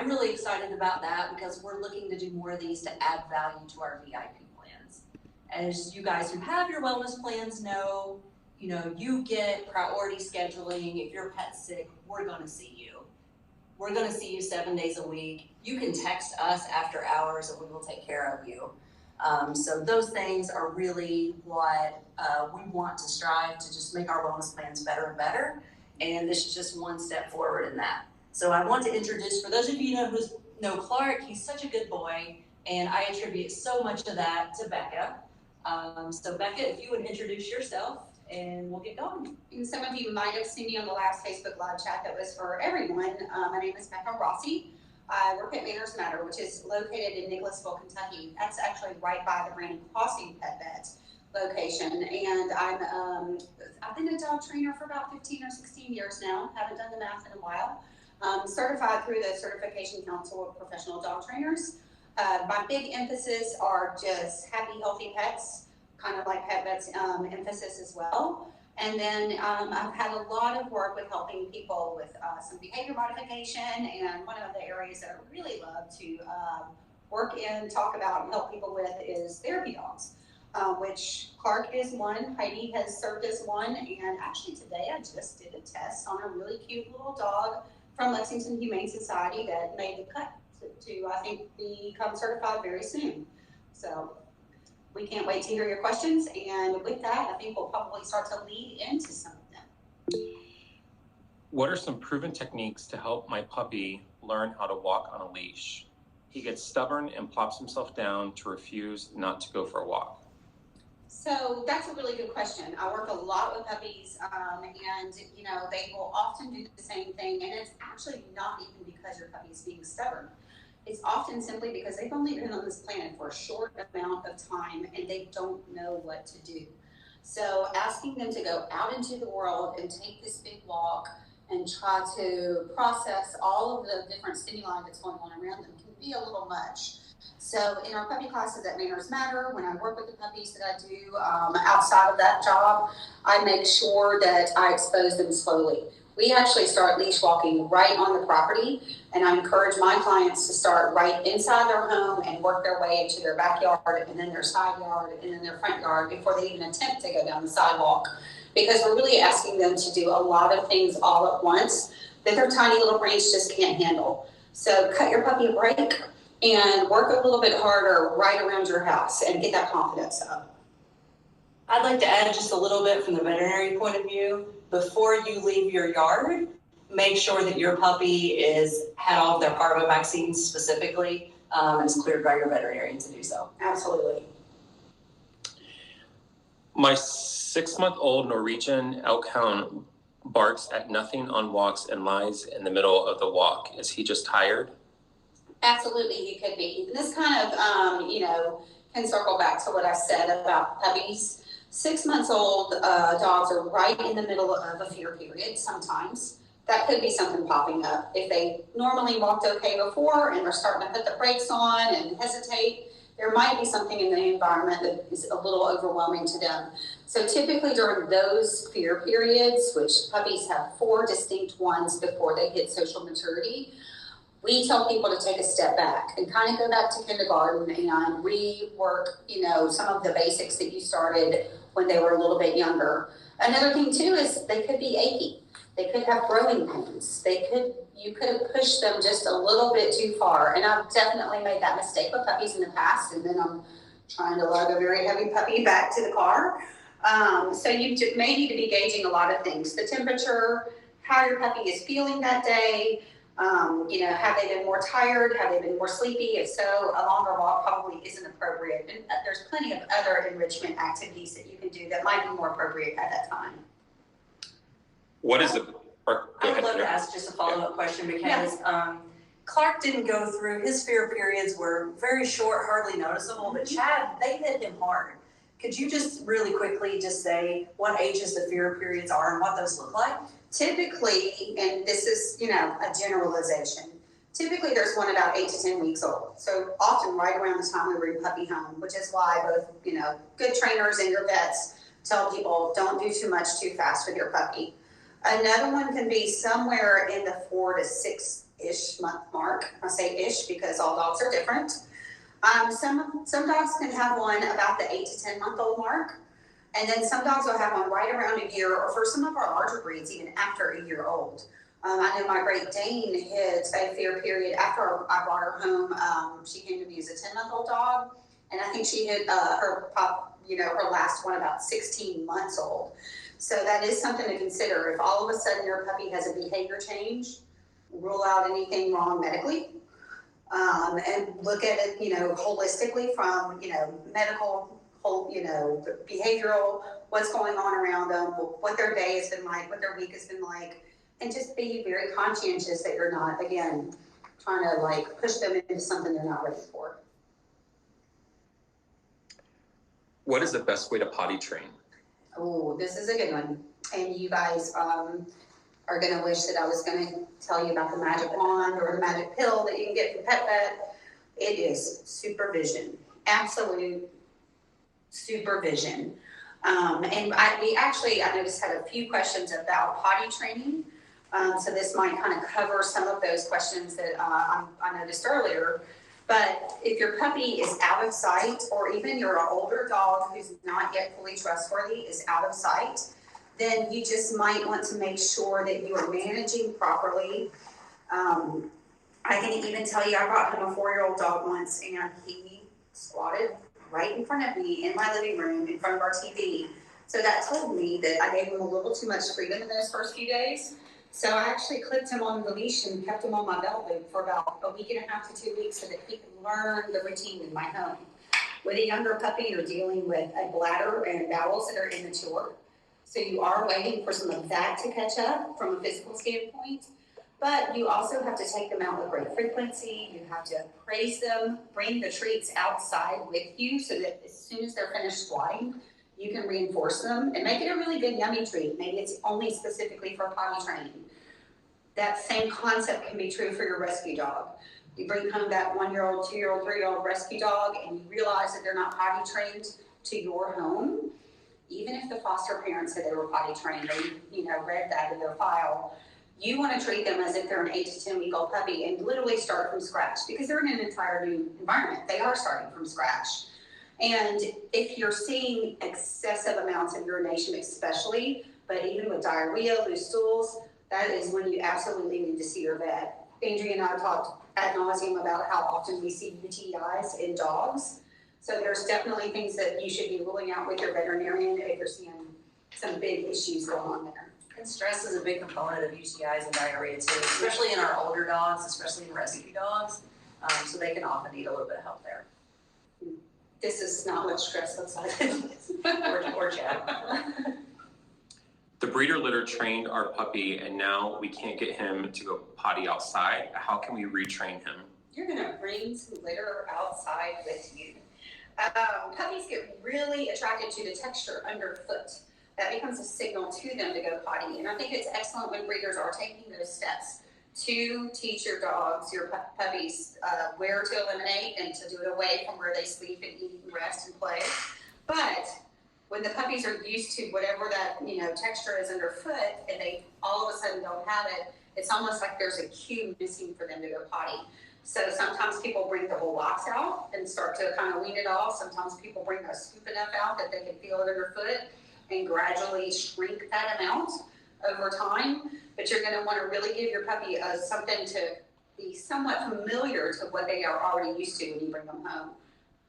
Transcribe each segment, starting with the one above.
I'm really excited about that because we're looking to do more of these to add value to our VIP plans. As you guys who have your wellness plans know, you get priority scheduling. If your pet's sick, we're going to see you. We're going to see you 7 days a week. You can text us after hours and we will take care of you. So those things are really what we want to strive to just make our wellness plans better and better. And this is just one step forward in that. So I want to introduce, for those of you who know Clark, he's such a good boy, and I attribute so much of that to Becka. So Becka, if you would introduce yourself, and we'll get going. And some of you might have seen me on the last Facebook Live chat that was for everyone. My name is Becka Rossi. I work at Manners Matter, which is located in Nicholasville, Kentucky. That's actually right by the Brandon Crossing PetVet location. And I've been a dog trainer for about 15 or 16 years now. Haven't done the math in a while. Certified through the Certification Council of Professional Dog Trainers. My big emphasis are just happy, healthy pets, kind of like PetVet's emphasis as well. And then I've had a lot of work with helping people with some behavior modification, and one of the areas that I really love to work in, talk about, and help people with is therapy dogs, which Clark is one, Heidi has served as one, and actually today I just did a test on a really cute little dog from Lexington Humane Society that made the cut to I think, become certified very soon. So we can't wait to hear your questions, and with that, I think we'll probably start to lead into some of them. What are some proven techniques to help my puppy learn how to walk on a leash? He gets stubborn and plops himself down to refuse not to go for a walk. So that's a really good question. I work a lot with puppies, and they will often do the same thing, and it's actually not even because your puppy is being stubborn. It's often simply because they've only been on this planet for a short amount of time and they don't know what to do. So asking them to go out into the world and take this big walk and try to process all of the different stimuli that's going on around them can be a little much. So in our puppy classes at Manners Matter, when I work with the puppies that I do outside of that job, I make sure that I expose them slowly. We actually start leash walking right on the property, and I encourage my clients to start right inside their home and work their way into their backyard and then their side yard and then their front yard before they even attempt to go down the sidewalk, because we're really asking them to do a lot of things all at once that their tiny little brains just can't handle. So cut your puppy a break and work a little bit harder right around your house and get that confidence up. I'd like to add just a little bit from the veterinary point of view. Before you leave your yard, make sure that your puppy had all of their parvo vaccines specifically, and is cleared by your veterinarian to do so. Absolutely. My 6-month-old Norwegian Elkhound barks at nothing on walks and lies in the middle of the walk. Is he just tired? Absolutely, he could be. And this kind of, can circle back to what I said about puppies. 6 months old dogs are right in the middle of a fear period sometimes. That could be something popping up. If they normally walked okay before and they're starting to put the brakes on and hesitate, there might be something in the environment that is a little overwhelming to them. So typically during those fear periods, which puppies have 4 distinct ones before they hit social maturity, we tell people to take a step back and kind of go back to kindergarten and rework, some of the basics that you started when they were a little bit younger. Another thing too is they could be achy. They could have growing pains. You could have pushed them just a little bit too far. And I've definitely made that mistake with puppies in the past. And then I'm trying to lug a very heavy puppy back to the car. So you may need to be gauging a lot of things. The temperature, how your puppy is feeling that day. Have they been more tired? Have they been more sleepy? If so, a longer walk probably isn't appropriate. And there's plenty of other enrichment activities that you can do that might be more appropriate at that time. What is it? I would love to ask just a follow-up question because Clark didn't go through, his fear periods were very short, hardly noticeable, but Chad, they hit him hard. Could you just really quickly just say what ages the fear periods are and what those look like? Typically, and this is, a generalization, typically there's one about 8 to 10 weeks old. So often right around the time we bring puppy home, which is why both, good trainers and your vets tell people don't do too much too fast with your puppy. Another one can be somewhere in the 4 to 6 6-ish month mark. I say ish because all dogs are different. Some dogs can have one about the 8 to 10 month old mark. And then some dogs will have one right around a year, or for some of our larger breeds, even after a year old. I know my Great Dane hit a fair period after I brought her home. She came to me as a 10-month-old dog, and I think she hit her last one about 16 months old. So that is something to consider. If all of a sudden your puppy has a behavior change, rule out anything wrong medically, and look at it, holistically from, medical, behavioral, what's going on around them, what their day has been like, what their week has been like, and just be very conscientious that you're not, again, trying to push them into something they're not ready for. What is the best way to potty train? Oh, this is a good one. And you guys are going to wish that I was going to tell you about the magic wand or the magic pill that you can get from PetVet. It is supervision, absolute supervision. And I noticed had a few questions about potty training. So this might kind of cover some of those questions that I noticed earlier. But if your puppy is out of sight, or even your older dog who's not yet fully trustworthy is out of sight, then you just might want to make sure that you are managing properly. I can even tell you, I brought home a 4-year-old dog once, and he squatted right in front of me in my living room in front of our TV. So that told me that I gave him a little too much freedom in those first few days. So I actually clipped him on the leash and kept him on my belt loop for about a week and a half to 2 weeks so that he could learn the routine in my home. With a younger puppy, you're dealing with a bladder and bowels that are immature. So you are waiting for some of that to catch up from a physical standpoint. But you also have to take them out with great frequency. You have to praise them, bring the treats outside with you so that as soon as they're finished squatting, you can reinforce them and make it a really good yummy treat. Maybe it's only specifically for potty training. That same concept can be true for your rescue dog. You bring home that 1-year-old, 2-year-old, 3-year-old rescue dog, and you realize that they're not potty trained to your home. Even if the foster parents said they were potty trained, they read that in their file. You want to treat them as if they're an 8 to 10-week-old puppy and literally start from scratch because they're in an entire new environment. They are starting from scratch. And if you're seeing excessive amounts of urination especially, but even with diarrhea, loose stools, that is when you absolutely need to see your vet. Andrea and I talked ad nauseum about how often we see UTIs in dogs. So there's definitely things that you should be ruling out with your veterinarian if you're seeing some big issues going on there. And stress is a big component of UTIs and diarrhea too, especially in our older dogs, especially in rescue dogs. So they can often need a little bit of help there. This is not what stress looks like. or Jack. The breeder litter trained our puppy, and now we can't get him to go potty outside. How can we retrain him? You're going to bring some litter outside with you. Puppies get really attracted to the texture underfoot. That becomes a signal to them to go potty. And I think it's excellent when breeders are taking those steps to teach your dogs, your puppies, where to eliminate and to do it away from where they sleep and eat and rest and play. But when the puppies are used to whatever that texture is underfoot and they all of a sudden don't have it, it's almost like there's a cue missing for them to go potty. So sometimes people bring the whole box out and start to kind of wean it off. Sometimes people bring a scoop enough out that they can feel it underfoot and gradually shrink that amount over time. But you're going to want to really give your puppy something to be somewhat familiar to what they are already used to when you bring them home.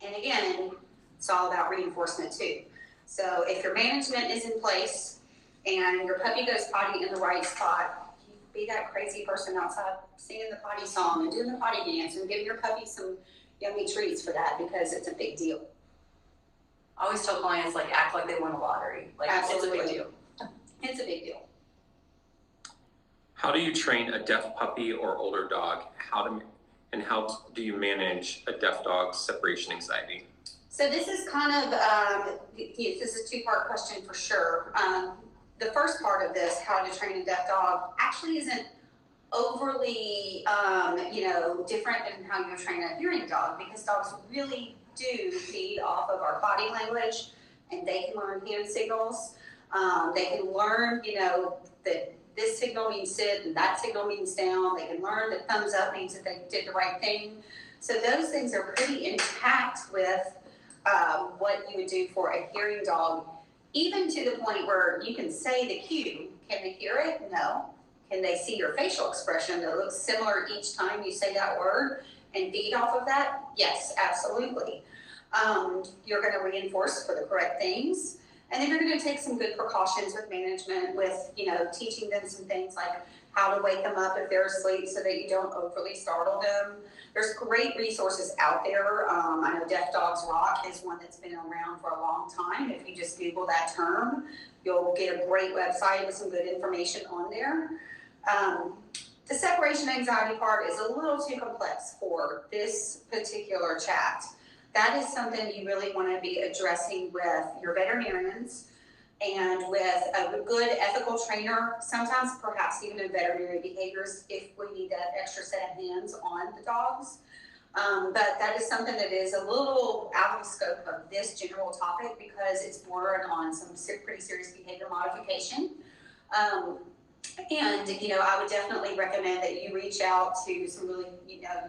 And again, it's all about reinforcement too. So if your management is in place and your puppy goes potty in the right spot, you be that crazy person outside singing the potty song and doing the potty dance and giving your puppy some yummy treats for that because it's a big deal. I always tell clients, act like they won a lottery. Absolutely. It's a big deal. It's a big deal. How do you train a deaf puppy or older dog? How do you manage a deaf dog's separation anxiety? So this is kind of, this is a 2-part question for sure. The first part of this, how to train a deaf dog, actually isn't overly, different than how you train a hearing dog because dogs really do feed off of our body language and they can learn hand signals. They can learn, that this signal means sit and that signal means down. They can learn that thumbs up means that they did the right thing. So those things are pretty intact with what you would do for a hearing dog, even to the point where you can say the cue. Can they hear it? No. Can they see your facial expression that looks similar each time you say that word and feed off of that? Yes, absolutely. You're going to reinforce for the correct things. And then you're going to take some good precautions with management, with, teaching them some things like how to wake them up if they're asleep so that you don't overly startle them. There's great resources out there. I know Deaf Dogs Rock is one that's been around for a long time. If you just Google that term, you'll get a great website with some good information on there. The separation anxiety part is a little too complex for this particular chat. That is something you really want to be addressing with your veterinarians and with a good ethical trainer, sometimes perhaps even in veterinary behaviors if we need that extra set of hands on the dogs. But that is something that is a little out of the scope of this general topic because it's bordering on some pretty serious behavior modification. And, I would definitely recommend that you reach out to some really,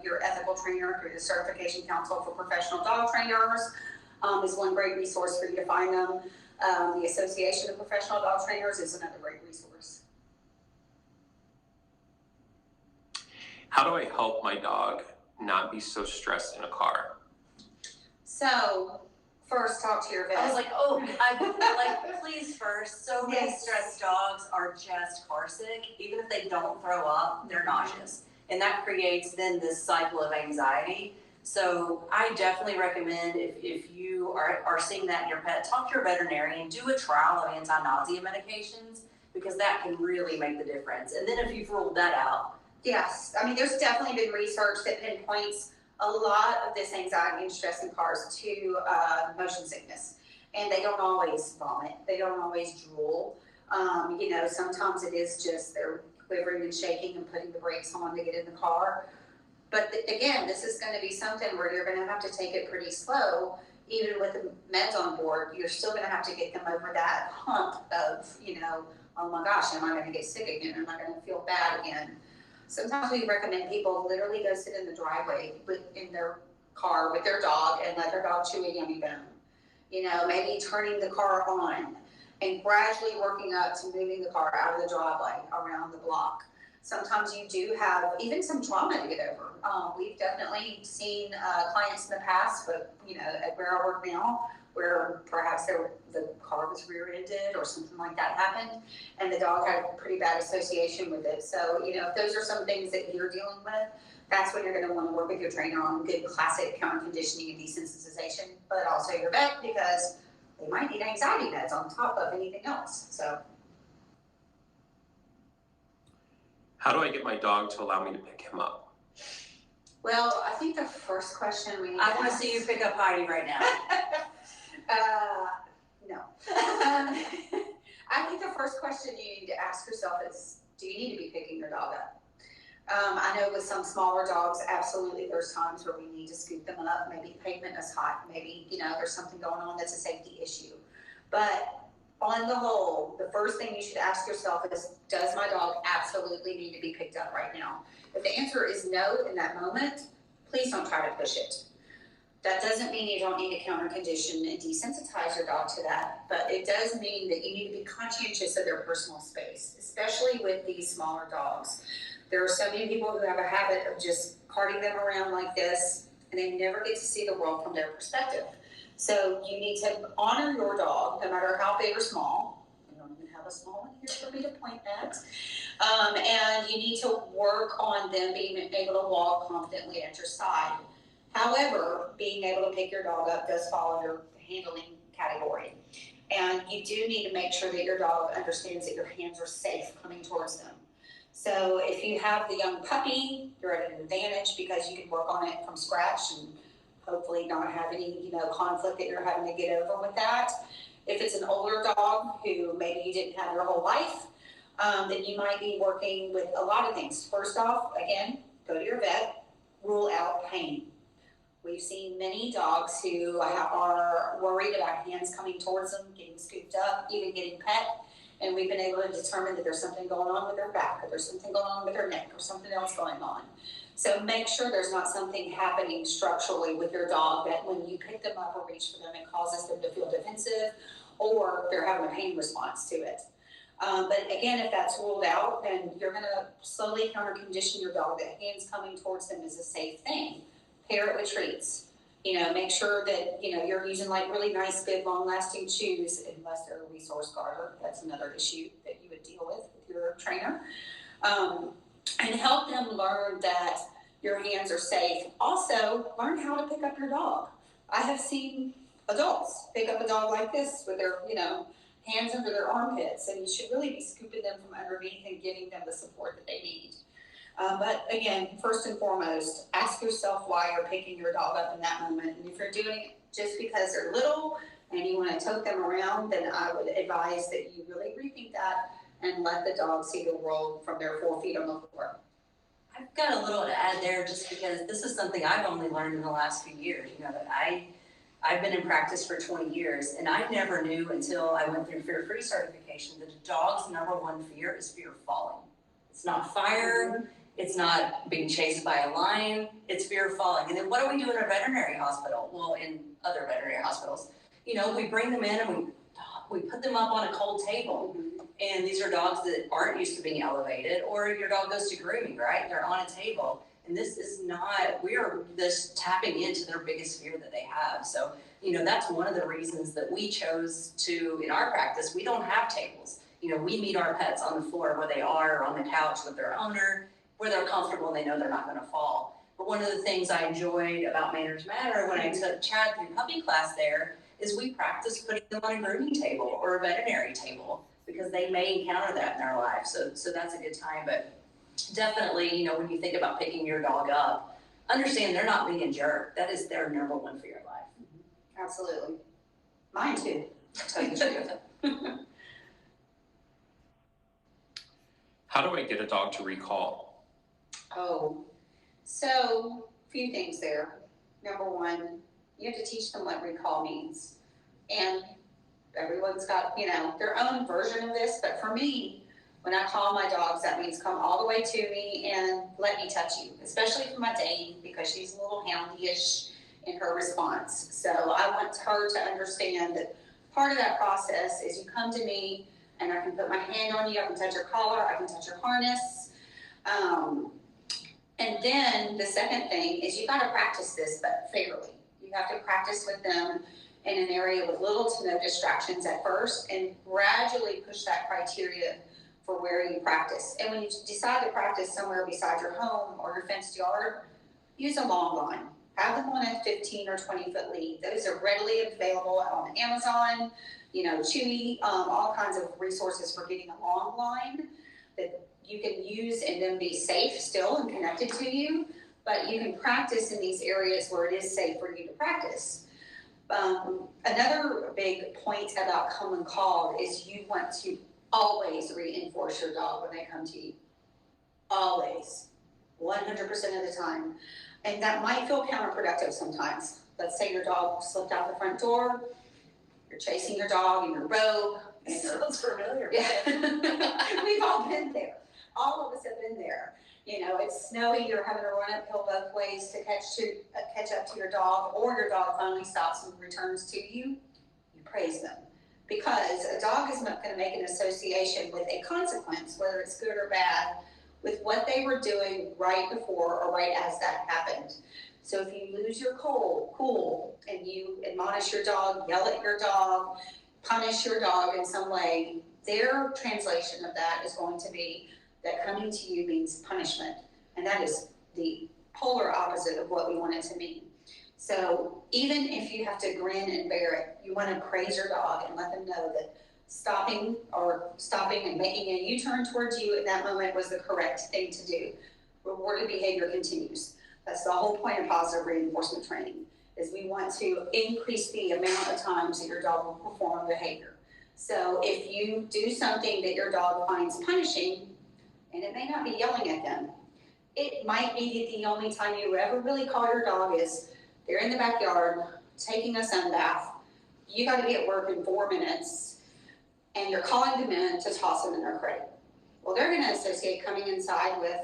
your ethical trainer through the Certification Council for Professional Dog Trainers is one great resource for you to find them. The Association of Professional Dog Trainers is another great resource. How do I help my dog not be so stressed in a car? So, first talk to your vet. I was like, please first. So many stressed dogs are just car sick. Even if they don't throw up, they're nauseous. And that creates then this cycle of anxiety. So I definitely recommend if you are seeing that in your pet, talk to your veterinarian, do a trial of anti-nausea medications because that can really make the difference. And then if you've ruled that out. Yes, there's definitely been research that pinpoints a lot of this anxiety and stress in cars to motion sickness. And they don't always vomit. They don't always drool. Sometimes it is just they're quivering and shaking and putting the brakes on to get in the car. But again, this is going to be something where you're going to have to take it pretty slow. Even with the meds on board, you're still going to have to get them over that hump of, oh my gosh, am I going to get sick again? Am I going to feel bad again? Sometimes we recommend people literally go sit in the driveway in their car with their dog and let their dog chew a yummy bone. Maybe turning the car on and gradually working up to moving the car out of the driveway around the block. Sometimes you do have even some trauma to get over. We've definitely seen clients in the past, but at where I work now, where perhaps the car was rear-ended or something like that happened, and the dog had a pretty bad association with it. So, if those are some things that you're dealing with, that's when you're going to want to work with your trainer on good classic counter conditioning and desensitization, but also your vet because they might need anxiety meds on top of anything else. So. How do I get my dog to allow me to pick him up? Well, I think the first question we need to I want to see you pick up Heidi right now. No. I think the first question you need to ask yourself is, do you need to be picking your dog up? I know with some smaller dogs, absolutely there's times where we need to scoop them up. Maybe pavement is hot. Maybe, there's something going on that's a safety issue. But on the whole, the first thing you should ask yourself is, does my dog absolutely need to be picked up right now? If the answer is no in that moment, please don't try to push it. That doesn't mean you don't need to counter condition and desensitize your dog to that, but it does mean that you need to be conscientious of their personal space, especially with these smaller dogs. There are so many people who have a habit of just carting them around like this, and they never get to see the world from their perspective. So you need to honor your dog, no matter how big or small. I don't even have a small one here for me to point at. And you need to work on them being able to walk confidently at your side. However, being able to pick your dog up does fall under the handling category. And you do need to make sure that your dog understands that your hands are safe coming towards them. So if you have the young puppy, you're at an advantage because you can work on it from scratch and hopefully not have any, conflict that you're having to get over with that. If it's an older dog who maybe you didn't have your whole life, then you might be working with a lot of things. First off, again, go to your vet, rule out pain. We've seen many dogs who are worried about hands coming towards them, getting scooped up, even getting pet, and we've been able to determine that there's something going on with their back, or there's something going on with their neck, or something else going on. So make sure there's not something happening structurally with your dog that when you pick them up or reach for them, it causes them to feel defensive, or they're having a pain response to it. But again, if that's ruled out, then you're going to slowly counter condition your dog that hands coming towards them is a safe thing. Pair it with treats. Make sure that, you're using like really nice, good, long-lasting chews, unless they're a resource guarder. That's another issue that you would deal with your trainer. And help them learn that your hands are safe. Also, learn how to pick up your dog. I have seen adults pick up a dog like this with their, hands under their armpits, and you should really be scooping them from underneath and giving them the support that they need. But again, first and foremost, ask yourself why you're picking your dog up in that moment. And if you're doing it just because they're little and you want to tote them around, then I would advise that you really rethink that and let the dog see the world from their 4 feet on the floor. I've got a little to add there, just because this is something I've only learned in the last few years. That I've been in practice for 20 years, and I never knew until I went through fear-free certification that a dog's number one fear is fear of falling. It's not fire, it's not being chased by a lion, it's fear of falling. And then what do we do in a veterinary hospital? Well, in other veterinary hospitals, we bring them in and we put them up on a cold table. And these are dogs that aren't used to being elevated, or your dog goes to grooming, right? They're on a table. And this is not, we are just tapping into their biggest fear that they have. So, that's one of the reasons that we chose to, in our practice, we don't have tables. We meet our pets on the floor where they are, or on the couch with their owner, where they're comfortable and they know they're not going to fall. But one of the things I enjoyed about Manners Matter when I took Chad through puppy class there is we practiced putting them on a grooming table or a veterinary table, because they may encounter that in their life. So that's a good time. But definitely, when you think about picking your dog up, understand they're not being a jerk. That is their number one fear in life. Absolutely. Mine too, to tell you the truth. How do I get a dog to recall? So a few things there. Number one, you have to teach them what recall means. And everyone's got, their own version of this, but for me, when I call my dogs, that means come all the way to me and let me touch you, especially for my Dane, because she's a little houndy-ish in her response. So I want her to understand that part of that process is you come to me and I can put my hand on you, I can touch your collar, I can touch your harness. And then the second thing is you got to practice this, but fairly. You have to practice with them in an area with little to no distractions at first, and gradually push that criteria for where you practice. And when you decide to practice somewhere beside your home or your fenced yard, use a long line. Have them on a 15 or 20-foot lead. Those are readily available on Amazon, Chewy, all kinds of resources for getting a long line that you can use and then be safe still and connected to you. But you can practice in these areas where it is safe for you to practice. Another big point about come and call is you want to always reinforce your dog when they come to you. Always. 100% of the time. And that might feel counterproductive sometimes. Let's say your dog slipped out the front door, you're chasing your dog in your robe. Sounds familiar. Yeah. We've all been there. All of us have been there. It's snowy, you're having to run uphill both ways to catch up to your dog, or your dog finally stops and returns to you. You praise them. Because a dog is not going to make an association with a consequence, whether it's good or bad, with what they were doing right before or right as that happened. So if you lose your cool, and you admonish your dog, yell at your dog, punish your dog in some way, their translation of that is going to be that coming to you means punishment. And that is the polar opposite of what we want it to mean. So even if you have to grin and bear it, you want to praise your dog and let them know that stopping and making a U-turn towards you in that moment was the correct thing to do. Rewarded behavior continues. That's the whole point of positive reinforcement training, is we want to increase the amount of times that your dog will perform a behavior. So if you do something that your dog finds punishing, and it may not be yelling at them, it might be that the only time you ever really call your dog is they're in the backyard taking a sun bath. You got to be at work in 4 minutes. and you're calling them in to toss them in their crate. Well, they're going to associate coming inside with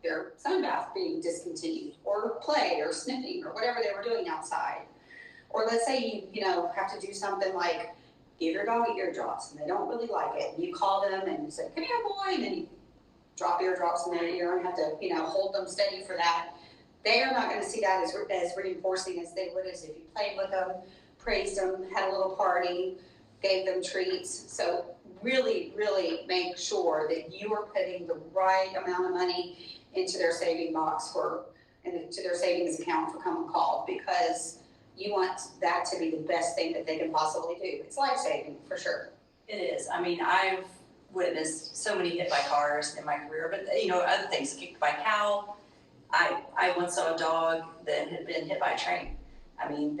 their sun bath being discontinued, or play, or sniffing, or whatever they were doing outside. Or let's say you have to do something like give your dog eardrops, and they don't really like it. And you call them and you say, "Come here, boy," and then you drop eardrops in their ear and have to hold them steady for that. They are not going to see that as reinforcing as they would as if you played with them, praised them, had a little party, gave them treats. So really, really make sure that you are putting the right amount of money into their saving box into their savings account for come and call, because you want that to be the best thing that they can possibly do. It's life-saving for sure. It is. I mean, I've witnessed so many hit by cars in my career, but other things, kicked by cow. I once saw a dog that had been hit by a train. I mean,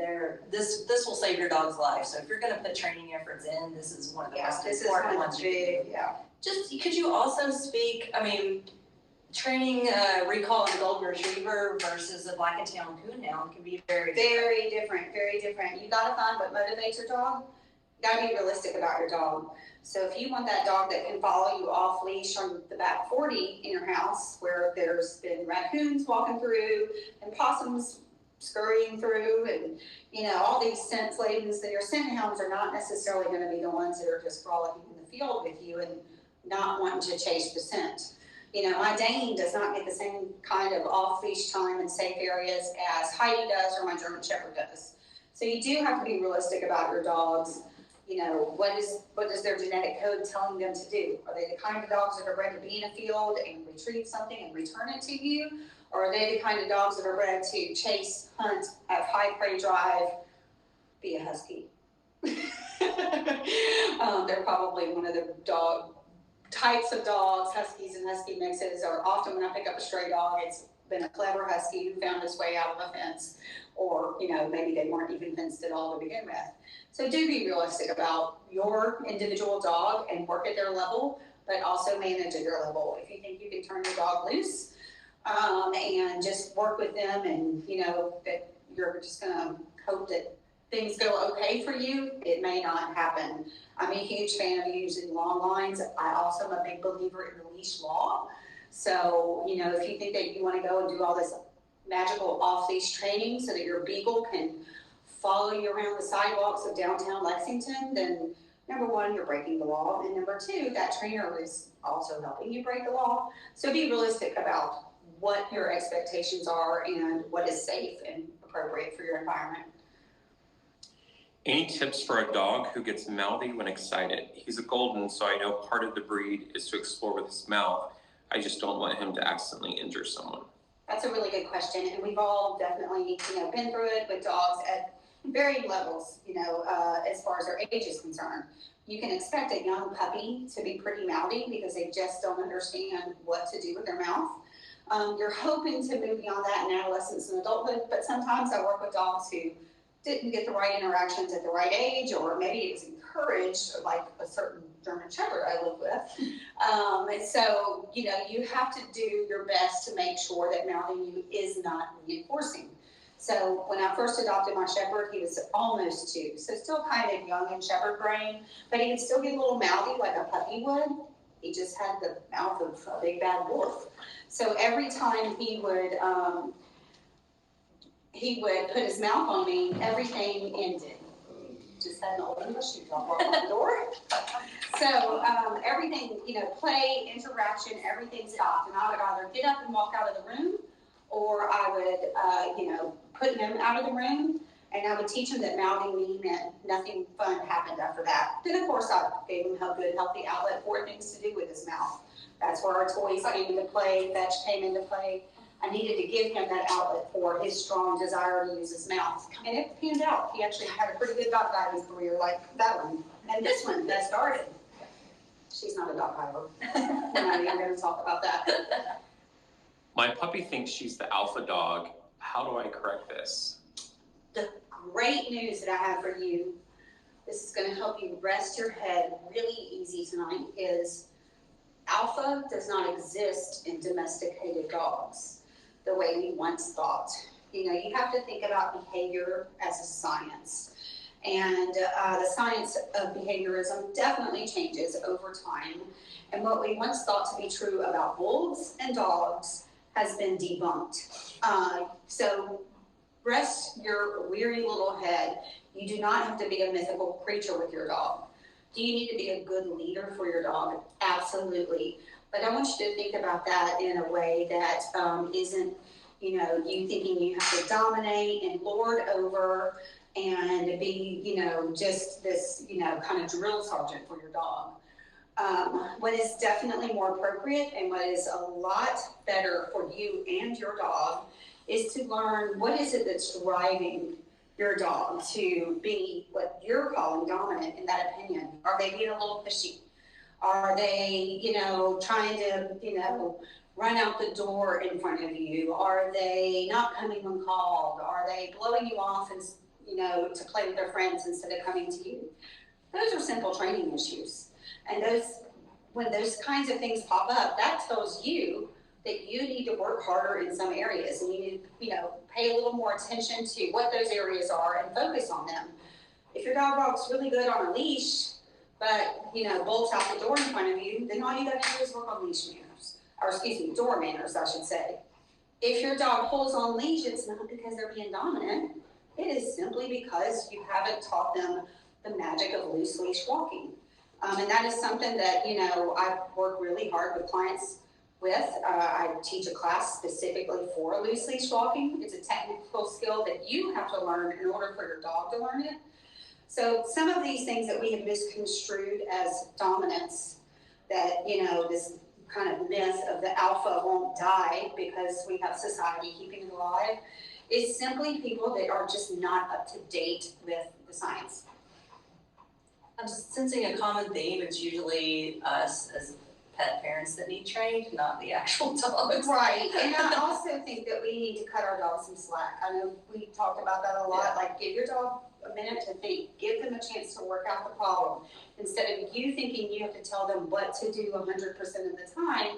this will save your dog's life. So if you're going to put training efforts in, this is one of the most important ones you can do. Yeah. Just could you also speak? I mean, training recall on a golden retriever versus a black and tan coonhound can be very different. Very different. You got to find what motivates your dog. You got to be realistic about your dog. So if you want that dog that can follow you off leash on the back 40 in your house, where there's been raccoons walking through and possums scurrying through, and all these scent ladens, that your scent hounds are not necessarily going to be the ones that are just frolicking in the field with you and not wanting to chase the scent. My Dane does not get the same kind of off-leash time in safe areas as Heidi does or my German Shepherd does. So you do have to be realistic about your dogs. What is their genetic code telling them to do? Are they the kind of dogs that are bred to be in a field and retrieve something and return it to you? Or are they the kind of dogs that are bred to chase, hunt, have high prey drive, be a husky? They're probably one of the types of dogs. Huskies and husky mixes are often, when I pick up a stray dog, it's been a clever husky who found his way out of a fence, or maybe they weren't even fenced at all to begin with. So do be realistic about your individual dog and work at their level, but also manage at your level. If you think you can turn your dog loose and just work with them, and that you're just going to hope that things go okay for you, it may not happen. I'm a huge fan of using long lines. I also am a big believer in the leash law. So, if you think that you want to go and do all this magical off-leash training so that your beagle can follow you around the sidewalks of downtown Lexington, then number one, you're breaking the law. And number two, that trainer is also helping you break the law. So be realistic about what your expectations are and what is safe and appropriate for your environment. Any tips for a dog who gets mouthy when excited? He's a golden, so I know part of the breed is to explore with his mouth. I just don't want him to accidentally injure someone. That's a really good question, and we've all definitely, been through it with dogs at varying levels, as far as their age is concerned. You can expect a young puppy to be pretty mouthy because they just don't understand what to do with their mouth. You're hoping to move beyond that in adolescence and adulthood, but sometimes I work with dogs who didn't get the right interactions at the right age, or maybe it was encouraged, like a certain German Shepherd I live with. And so, you have to do your best to make sure that mouthing you is not reinforcing. So when I first adopted my Shepherd, he was almost 2, so still kind of young in Shepherd brain, but he would still get a little mouthy like a puppy would. He just had the mouth of a big bad wolf. So every time he would put his mouth on me, everything ended. Just had an old English, you don't walk on the door. So everything, play, interaction, everything stopped. And I would either get up and walk out of the room, or I would, put him out of the room, and I would teach him that mouthing me meant nothing fun happened after that. Then, of course, I gave him a good, healthy outlet for things to do with his mouth. That's where our toys came into play, fetch came into play. I needed to give him that outlet for his strong desire to use his mouth. And it panned out. He actually had a pretty good dog diving career like that one. And this one that started. She's not a dog diver. We're not even going to talk about that. My puppy thinks she's the alpha dog. How do I correct this? The great news that I have for you, this is going to help you rest your head really easy tonight, is alpha does not exist in domesticated dogs the way we once thought. You have to think about behavior as a science. And the science of behaviorism definitely changes over time. And what we once thought to be true about wolves and dogs has been debunked. So rest your weary little head. You do not have to be a mythical creature with your dog. Do you need to be a good leader for your dog? Absolutely. But I want you to think about that in a way that isn't, you thinking you have to dominate and lord over and be, just this, kind of drill sergeant for your dog. What is definitely more appropriate and what is a lot better for you and your dog is to learn what is it that's driving your dog to be what you're calling dominant in that opinion. Are they being a little fishy? Are they, trying to, run out the door in front of you? Are they not coming when called? Are they blowing you off and, to play with their friends instead of coming to you? Those are simple training issues. And when those kinds of things pop up, that tells you that you need to work harder in some areas, and you need to, pay a little more attention to what those areas are and focus on them. If your dog walks really good on a leash, but, bolts out the door in front of you, then all you gotta do is work on leash manners, or door manners, I should say. If your dog pulls on leash, it's not because they're being dominant. It is simply because you haven't taught them the magic of loose leash walking. And that is something that, I work really hard with clients with. I teach a class specifically for loose leash walking. It's a technical skill that you have to learn in order for your dog to learn it. So some of these things that we have misconstrued as dominance, that, this kind of myth of the alpha won't die because we have society keeping it alive, is simply people that are just not up to date with the science. I'm sensing a common theme. It's usually us as pet parents that need trained, not the actual dogs. Right, and I also think that we need to cut our dogs some slack. I know we talked about that a lot, like give your dog a minute to think, give them a chance to work out the problem. Instead of you thinking you have to tell them what to do 100% of the time,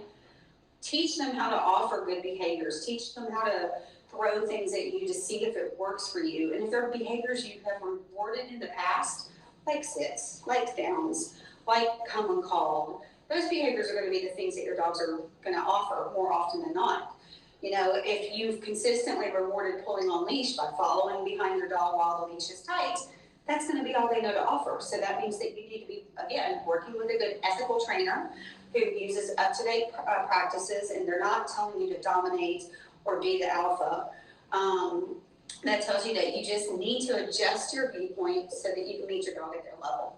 teach them how to offer good behaviors, teach them how to throw things at you to see if it works for you. And if there are behaviors you have rewarded in the past, like sits, like downs, like come and call, those behaviors are going to be the things that your dogs are going to offer more often than not. If you've consistently rewarded pulling on leash by following behind your dog while the leash is tight, that's going to be all they know to offer. So that means that you need to be, again, working with a good ethical trainer who uses up-to-date practices, and they're not telling you to dominate or be the alpha. That tells you that you just need to adjust your viewpoint so that you can meet your dog at their level.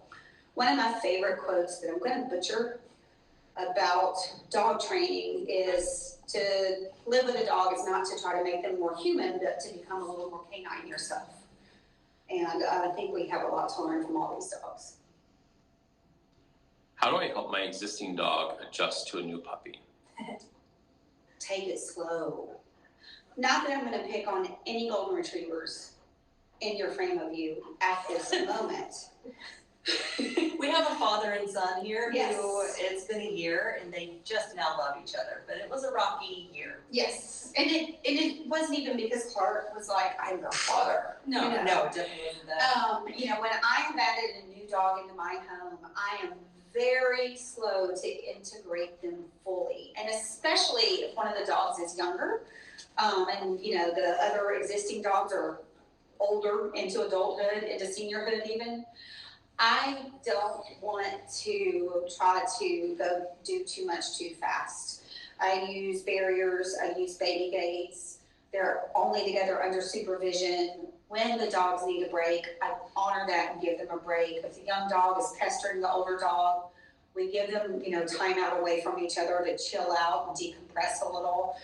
One of my favorite quotes that I'm going to butcher about dog training is to live with a dog is not to try to make them more human, but to become a little more canine yourself. And I think we have a lot to learn from all these dogs. How do I help my existing dog adjust to a new puppy? Take it slow. Not that I'm going to pick on any golden retrievers in your frame of view at this moment. We have a father and son here Yes. who it's been a year and they just now love each other, but it was a rocky year. Yes, and it wasn't even because Clark was like, I'm your father. No, definitely wasn't that. When I have added a new dog into my home, I am very slow to integrate them fully, and especially if one of the dogs is younger, and the other existing dogs are older, into adulthood, into seniorhood even. I don't want to try to go do too much too fast. I use barriers, I use baby gates. They're only together under supervision. When the dogs need a break, I honor that and give them a break. If the young dog is pestering the older dog, we give them, time out away from each other to chill out and decompress a little.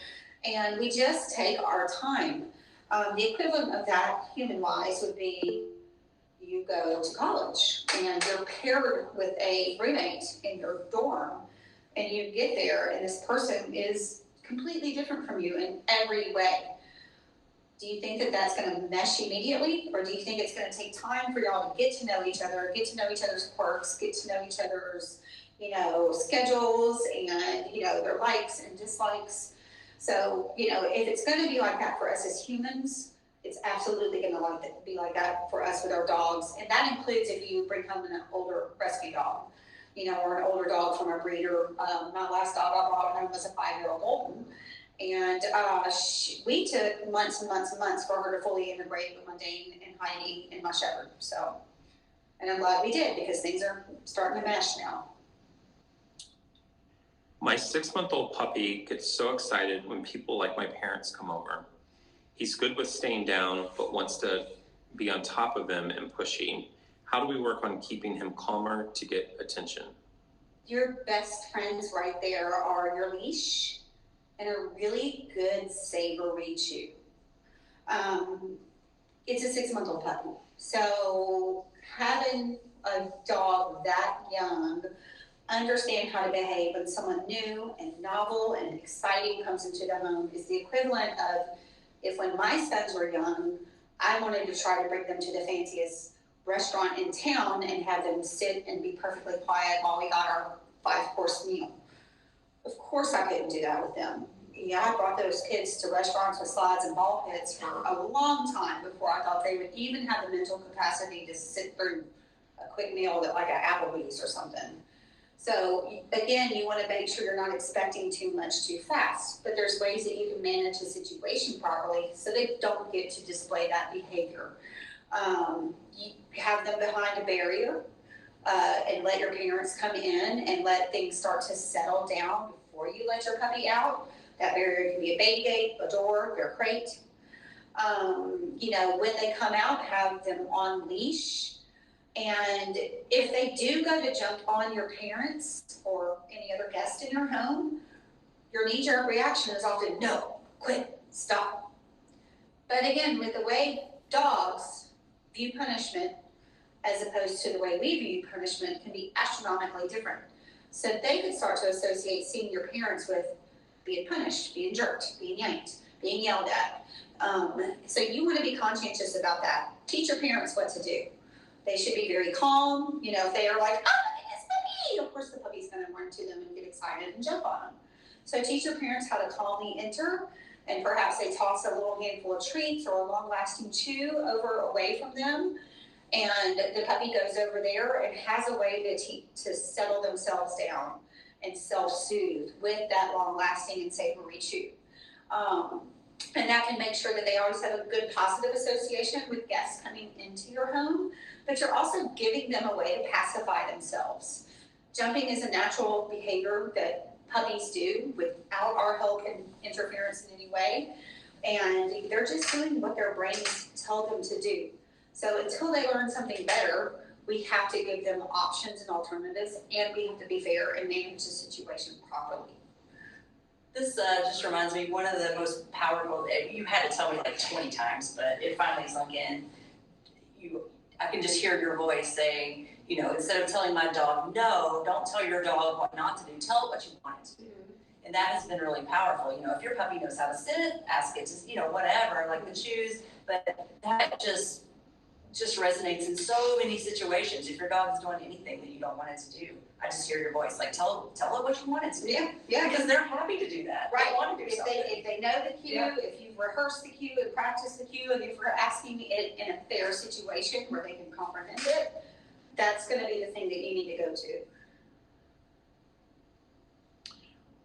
And we just take our time. The equivalent of that, human-wise, would be you go to college and you're paired with a roommate in your dorm, and you get there and this person is completely different from you in every way. Do you think that that's going to mesh immediately, or do you think it's going to take time for y'all to get to know each other, get to know each other's quirks, get to know each other's, schedules and, their likes and dislikes? So, if it's going to be like that for us as humans, It's absolutely going to be like that for us with our dogs. And that includes if you bring home an older rescue dog, or an older dog from a breeder. My last dog I brought home was a 5-year-old golden. And we took months and months and months for her to fully integrate with my Dane and Heidi and my Shepherd. So, and I'm glad we did, because things are starting to mesh now. My 6-month-old puppy gets so excited when people like my parents come over. He's good with staying down, but wants to be on top of them and pushy. How do we work on keeping him calmer to get attention? Your best friends right there are your leash and a really good savory chew. It's a 6-month-old puppy. So having a dog that young understand how to behave when someone new and novel and exciting comes into the home is the equivalent of if when my sons were young, I wanted to try to bring them to the fanciest restaurant in town and have them sit and be perfectly quiet while we got our 5-course meal. Of course I couldn't do that with them. Yeah, I brought those kids to restaurants with slides and ball pits for a long time before I thought they would even have the mental capacity to sit through a quick meal at like an Applebee's or something. So again, you want to make sure you're not expecting too much too fast, but there's ways that you can manage the situation properly so they don't get to display that behavior. You have them behind a barrier and let your parents come in and let things start to settle down before you let your puppy out. That barrier can be a baby gate, a door, their crate. When they come out, have them on leash. And if they do go to jump on your parents or any other guest in your home, your knee-jerk reaction is often, no, quit, stop. But again, with the way dogs view punishment as opposed to the way we view punishment can be astronomically different. So they could start to associate seeing your parents with being punished, being jerked, being yanked, being yelled at. So you want to be conscientious about that. Teach your parents what to do. They should be very calm. If they are like, oh, look at this puppy, of course the puppy's going to run to them and get excited and jump on them. So teach your parents how to calmly enter, and perhaps they toss a little handful of treats or a long-lasting chew away from them, and the puppy goes over there and has a way to settle themselves down and self-soothe with that long-lasting and savory chew. And that can make sure that they always have a good positive association with guests coming into your home, but you're also giving them a way to pacify themselves. Jumping is a natural behavior that puppies do without our help and interference in any way, and they're just doing what their brains tell them to do. So until they learn something better, we have to give them options and alternatives, and we have to be fair and manage the situation properly. This just reminds me, one of the most powerful, you had to tell me like 20 times, but it finally sunk in. I can just hear your voice saying, instead of telling my dog, no, don't tell your dog what not to do, tell it what you want it to do. And that has been really powerful. If your puppy knows how to sit, ask it to, whatever, like the chews, but that just resonates in so many situations. If your dog is doing anything that you don't want it to do, I just hear your voice, like tell it what you want it to do. Yeah. Because they're happy to do that. Right. They want to do something. If they know the cue, if you've rehearsed the cue and practiced the cue, and if you're asking it in a fair situation where they can comprehend it, that's going to be the thing that you need to go to.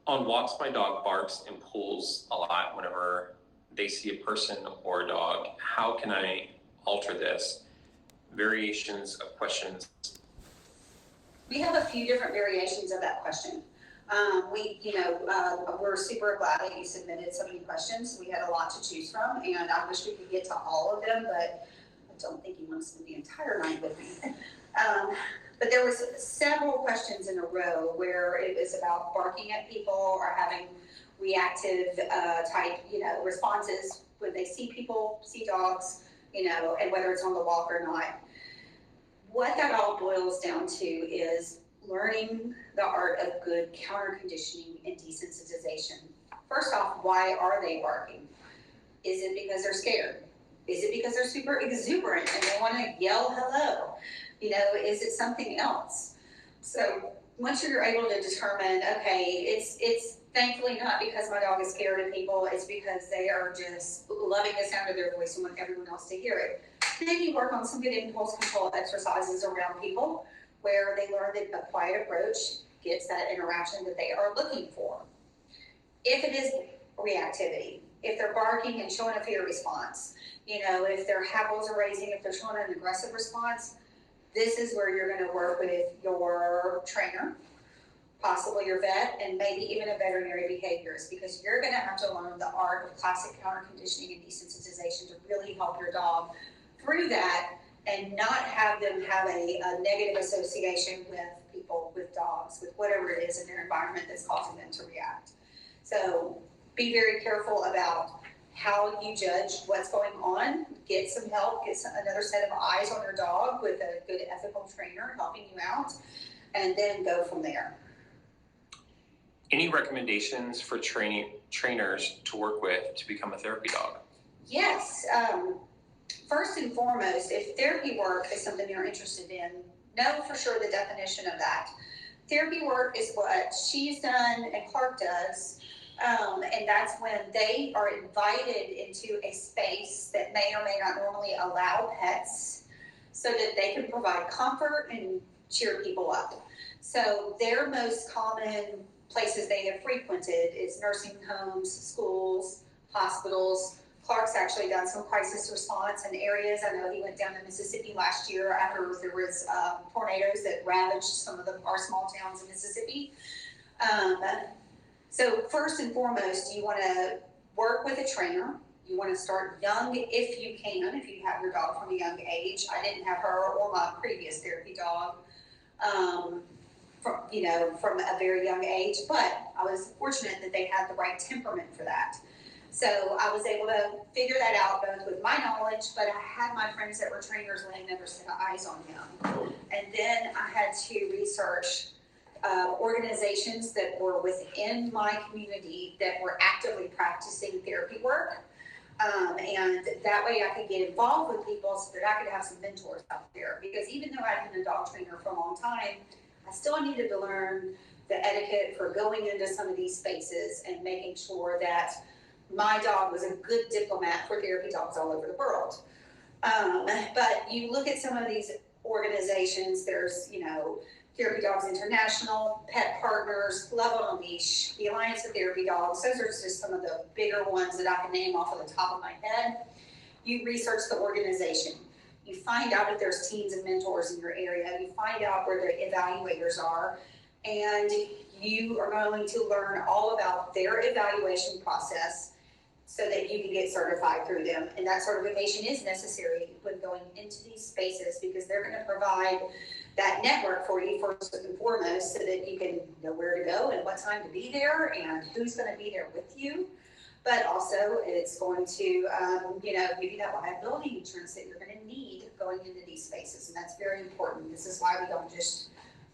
On walks, my dog barks and pulls a lot whenever they see a person or a dog. How can I alter this? Variations of questions. We have a few different variations of that question. We're super glad that you submitted so many questions. We had a lot to choose from, and I wish we could get to all of them, but I don't think you want to spend the entire night with me. But there was several questions in a row where it was about barking at people or having reactive type, responses when they see people, see dogs, and whether it's on the walk or not. What that all boils down to is learning the art of good counter conditioning and desensitization. First off, why are they barking? Is it because they're scared? Is it because they're super exuberant and they want to yell hello? Is it something else? So once you're able to determine, okay, it's Thankfully not because my dog is scared of people, it's because they are just loving the sound of their voice and want everyone else to hear it. Then you work on some good impulse control exercises around people where they learn that a quiet approach gets that interaction that they are looking for. If it is reactivity, if they're barking and showing a fear response, if their hackles are raising, if they're showing an aggressive response, this is where you're going to work with your trainer, possibly your vet, and maybe even a veterinary behaviorist, because you're going to have to learn the art of classic counter conditioning and desensitization to really help your dog through that and not have them have a negative association with people, with dogs, with whatever it is in their environment that's causing them to react. So be very careful about how you judge what's going on. Get some help, get another set of eyes on your dog with a good ethical trainer helping you out, and then go from there. Any recommendations for trainers to work with to become a therapy dog? Yes. First and foremost, if therapy work is something you're interested in, know for sure the definition of that. Therapy work is what she's done and Clark does, and that's when they are invited into a space that may or may not normally allow pets so that they can provide comfort and cheer people up. So their most common places they have frequented is nursing homes, schools, hospitals. Clark's actually done some crisis response in areas. I know he went down to Mississippi last year after there was tornadoes that ravaged some of our small towns in Mississippi. So first and foremost, you want to work with a trainer. You want to start young if you can, if you have your dog from a young age. I didn't have her or my previous therapy dog from a very young age, but I was fortunate that they had the right temperament for that. So I was able to figure that out both with my knowledge, but I had my friends that were trainers laying another set of eyes on him. And then I had to research organizations that were within my community that were actively practicing therapy work. And that way I could get involved with people so that I could have some mentors out there. Because even though I'd been a dog trainer for a long time, I still needed to learn the etiquette for going into some of these spaces and making sure that my dog was a good diplomat for therapy dogs all over the world. But you look at some of these organizations, there's, Therapy Dogs International, Pet Partners, Love on a Leash, the Alliance of Therapy Dogs. Those are just some of the bigger ones that I can name off of the top of my head. You research the organization. You find out if there's teams and mentors in your area. You find out where the evaluators are. And you are going to learn all about their evaluation process so that you can get certified through them. And that certification is necessary when going into these spaces because they're going to provide that network for you first and foremost so that you can know where to go and what time to be there and who's going to be there with you. But also it's going to, give you that liability insurance that you're going to need going into these spaces. And that's very important. This is why we don't just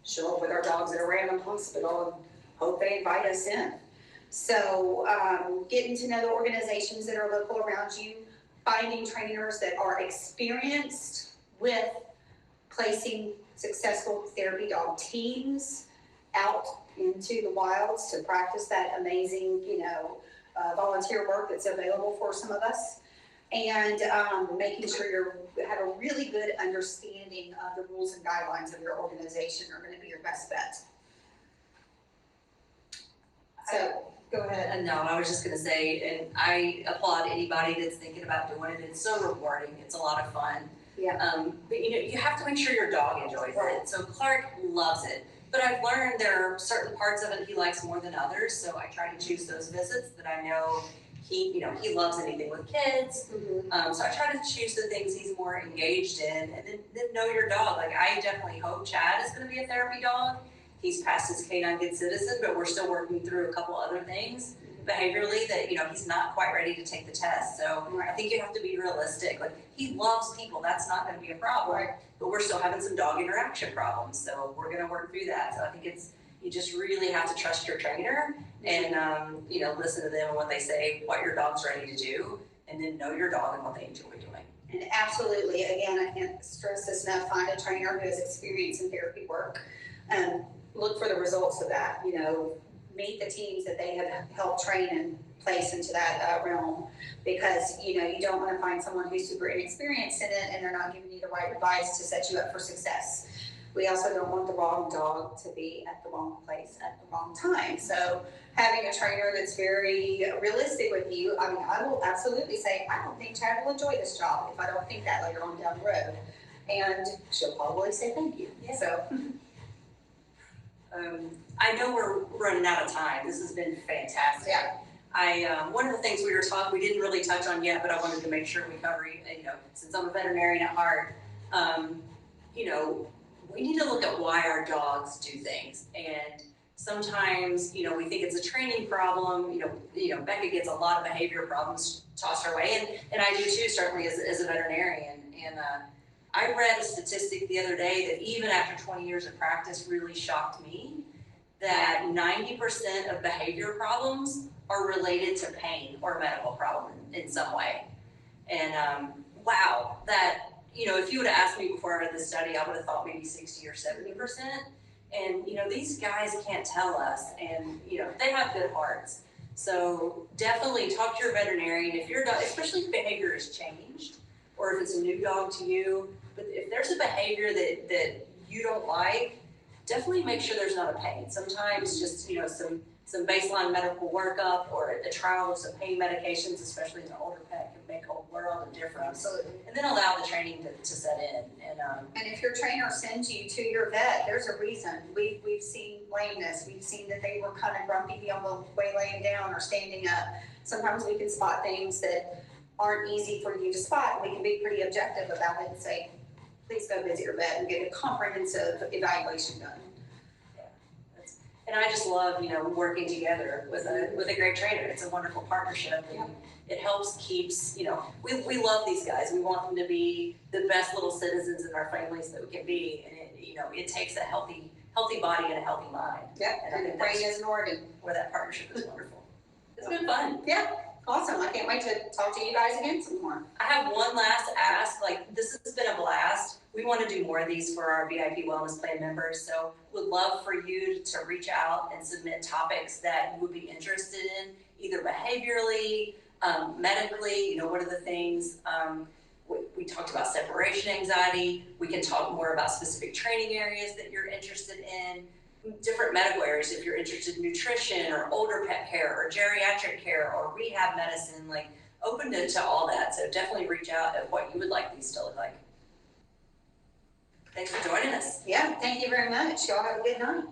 show up with our dogs at a random hospital and hope they invite us in. So getting to know the organizations that are local around you, finding trainers that are experienced with placing successful therapy dog teams out into the wilds to practice that amazing, volunteer work that's available for some of us, and making sure you have a really good understanding of the rules and guidelines of your organization are going to be your best bet. So go ahead. No, I was just going to say, and I applaud anybody that's thinking about doing it. It's so rewarding. It's a lot of fun. Yeah. But you have to make sure your dog enjoys it. So Clark loves it. But I've learned there are certain parts of it he likes more than others. So I try to choose those visits that I know he loves anything with kids. Mm-hmm. So I try to choose the things he's more engaged in, and then know your dog. Like I definitely hope Chad is going to be a therapy dog. He's passed his K9 Good Citizen, but we're still working through a couple other things behaviorally that, he's not quite ready to take the test. So I think you have to be realistic. Like he loves people. That's not going to be a problem. Right. But we're still having some dog interaction problems. So we're going to work through that. So I think you just really have to trust your trainer and, listen to them and what they say, what your dog's ready to do, and then know your dog and what they enjoy doing. And absolutely, again, I can't stress this enough, find a trainer who has experience in therapy work and look for the results of that. meet the teams that they have helped train and place into that realm, because you don't want to find someone who's super inexperienced in it and they're not giving you the right advice to set you up for success. We also don't want the wrong dog to be at the wrong place at the wrong time. So having a trainer that's very realistic with you, I mean, I will absolutely say, I don't think Chad will enjoy this job if I don't think that later on down the road. And she'll probably say thank you. Yeah. So I know we're running out of time. This has been fantastic. yeah. One of the things we didn't really touch on yet, but I wanted to make sure we cover, since I'm a veterinarian at heart, we need to look at why our dogs do things. And sometimes, we think it's a training problem. Becka gets a lot of behavior problems tossed her way, and I do too, certainly as a veterinarian. And I read a statistic the other day that even after 20 years of practice really shocked me, that 90% of behavior problems are related to pain or medical problem in some way. And wow, that, if you would have asked me before I read this study, I would have thought maybe 60 or 70%. And, these guys can't tell us, and, they have good hearts. So definitely talk to your veterinarian if your dog, especially if behavior has changed, or if it's a new dog to you. But if there's a behavior that you don't like, definitely make sure there's not a pain. Sometimes just, some baseline medical workup or a trial of some pain medications, especially in an older pet, can make a world of difference. Absolutely. And then allow the training to set in. And if your trainer sends you to your vet, there's a reason. We've seen lameness. We've seen that they were kind of grumpy on the way laying down or standing up. Sometimes we can spot things that aren't easy for you to spot. We can be pretty objective about it and say, please go visit your vet and get a comprehensive evaluation done. And I just love, working together with a great trainer. It's a wonderful partnership, and it helps keeps, we love these guys. We want them to be the best little citizens in our families that we can be, and it takes a healthy body and a healthy mind. Yeah, and the brain is an organ. Where that partnership is wonderful. It's been fun. Yeah, awesome. I can't wait to talk to you guys again some more. I have one last ask. This has been a blast. We want to do more of these for our VIP Wellness Plan members, so would love for you to reach out and submit topics that you would be interested in, either behaviorally, medically. What are the things? We talked about separation anxiety. We can talk more about specific training areas that you're interested in, different medical areas if you're interested in nutrition or older pet care or geriatric care or rehab medicine, open to all that. So definitely reach out at what you would like these to look like. Thanks for joining us. Yeah, thank you very much. Y'all have a good night.